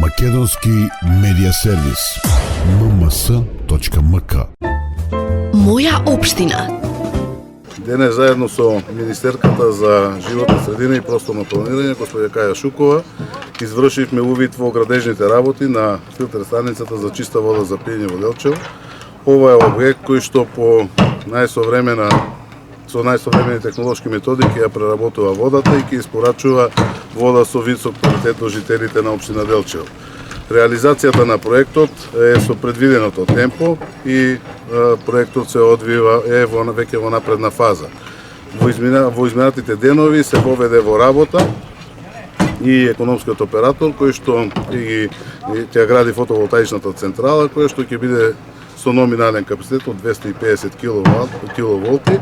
Македонски медиа сервис. mms.mk. Моја општина. Денес заедно со Министерката за животна средина и просторно планирање, госпоѓа Каја Шукова, извршивме увид во градежните работи на филтер станицата за чиста вода за пиење во Делчево. Ова е објект кој што по со најсовремени технолошки методи ќе ја преработува водата и ќе испорачува вода со висок квалитет до жителите на општина Делчево. Реализацијата на проектот е со предвиденото темпо и проектот се одвива веќе во напредна фаза. Во изминатите денови се воведе во работа и економскиот оператор кој што ќе гради фотоволтаичната централа, која што ќе биде со номинален капацитет од 250 киловолти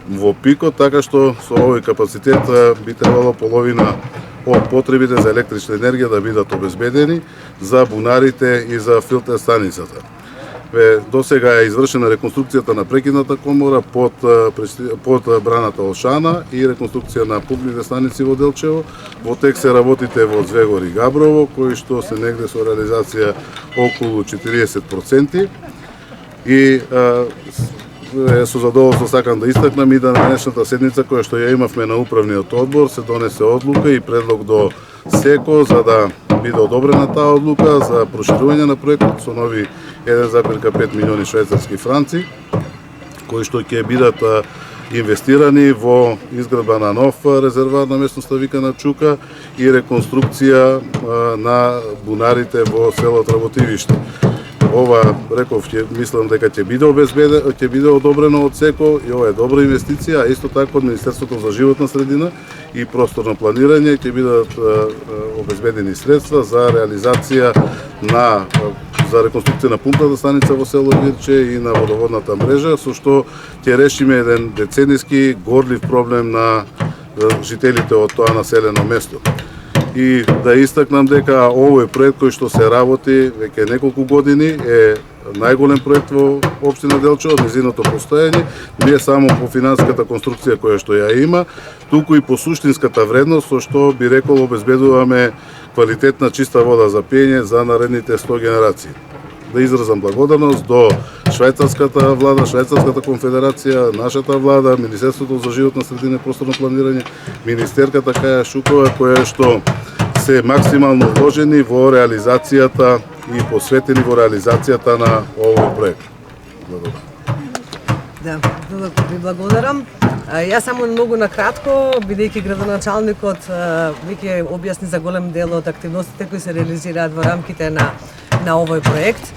во пикот, така што со овој капацитет би требало половина од потребите за електрична енергија да бидат обезбедени за бунарите и за филтер станицата. Досега е извршена реконструкцијата на прекидната комора под браната Олшана и реконструкција на пумпните станици во Делчево. Во тек се работите во Звегор и Габрово, кои што се негде со реализација околу 40%. И со задоволство сакам да истакнам и да на денешната седница која што ја имавме на управниот одбор се донесе одлука и предлог до СЕКО за да биде одобрена таа одлука за проширување на проектот со нови 1,5 милиони швајцарски франци, кои што ќе бидат инвестирани во изградба на нов резервоар на местноста викана Чука и реконструкција на бунарите во село Работивиште. Ова, реков, мислам дека ќе биде одобрено од СЕКО и ова е добра инвестиција, а исто така од Министерството за животна средина и просторно планирање ќе бидат обезбедени средства за реализација за реконструкција на пумпната станица во село Вирче и на водоводната мрежа, со што ќе решиме еден децениски горлив проблем на жителите од тоа населено место. И да истакнам дека овој проект кој што се работи веќе неколку години е најголем проект во општина Делчево, низиното постоење, не само по финансиската конструкција која што ја има, туку и по суштинската вредност, со што би рекол обезбедуваме квалитетна чиста вода за пиење за наредните 100 генерации. Да изразам благодарност до швајцарската влада, швајцарската конфедерација, нашата влада, Министерството за животна средина и просторно планирање, Министерката Каја Шукова, која што се максимално вложени во реализацијата и посветени во реализацијата на овој проект. Благодарам. Да, ви благодарам. Јас само многу накратко, бидејќи градоначалникот веќе објасни за голем дел од активностите кои се реализираат во рамките на овој проект.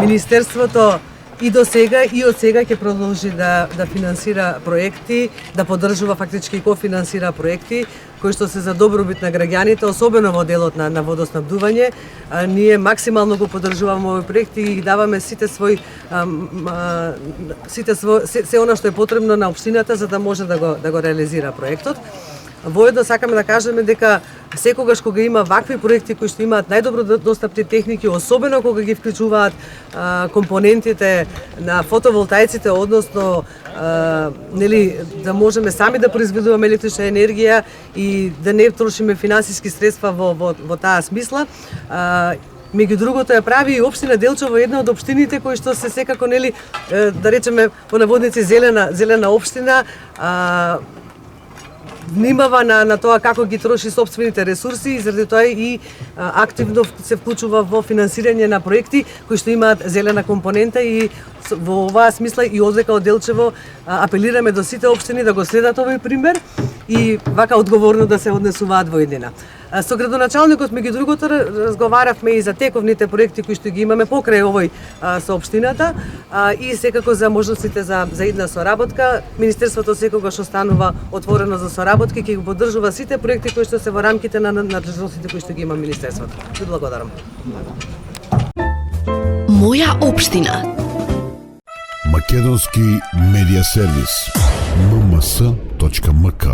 Министерството и до сега и од сега ќе продолжи да финансира проекти, да поддржува фактички и кофинансира проекти кои што се за добробит на граѓаните, особено во делот на водоснабдување. Ние максимално го поддржуваме овој проект и даваме се она што е потребно на општината за да може да го реализира проектот. Воедно сакаме да кажеме дека секогаш кога има вакви проекти кои што имаат најдобро достапни техники, особено кога ги вклучуваат компонентите на фотоволтаиците, односно да можеме сами да произведуваме електрична енергија и да не трошиме финансиски средства во таа смисла. Меѓу другото ја прави и општина Делчево една од општините кои што се секако да речеме по наводници зелена општина, внимава на тоа како ги троши сопствените ресурси и заради тоа и активно се вклучува во финансирање на проекти кои што имаат зелена компонента и во оваа смисла и одека од Делчево апелираме до сите општини да го следат овој пример и вака одговорно да се однесуваат во еднина. Со градоначалникот меѓу другото разговаравме и за тековните проекти кои што ги имаме покрај овој со општината и секако за можностите за една соработка. Министерството секогаш останува отворено за соработки, ќе го поддржува сите проекти кои што се во рамките на надлежностите кои што ги има Министерството. Ви благодарам. Моја општина. Македонски медиа сервис. mms.mk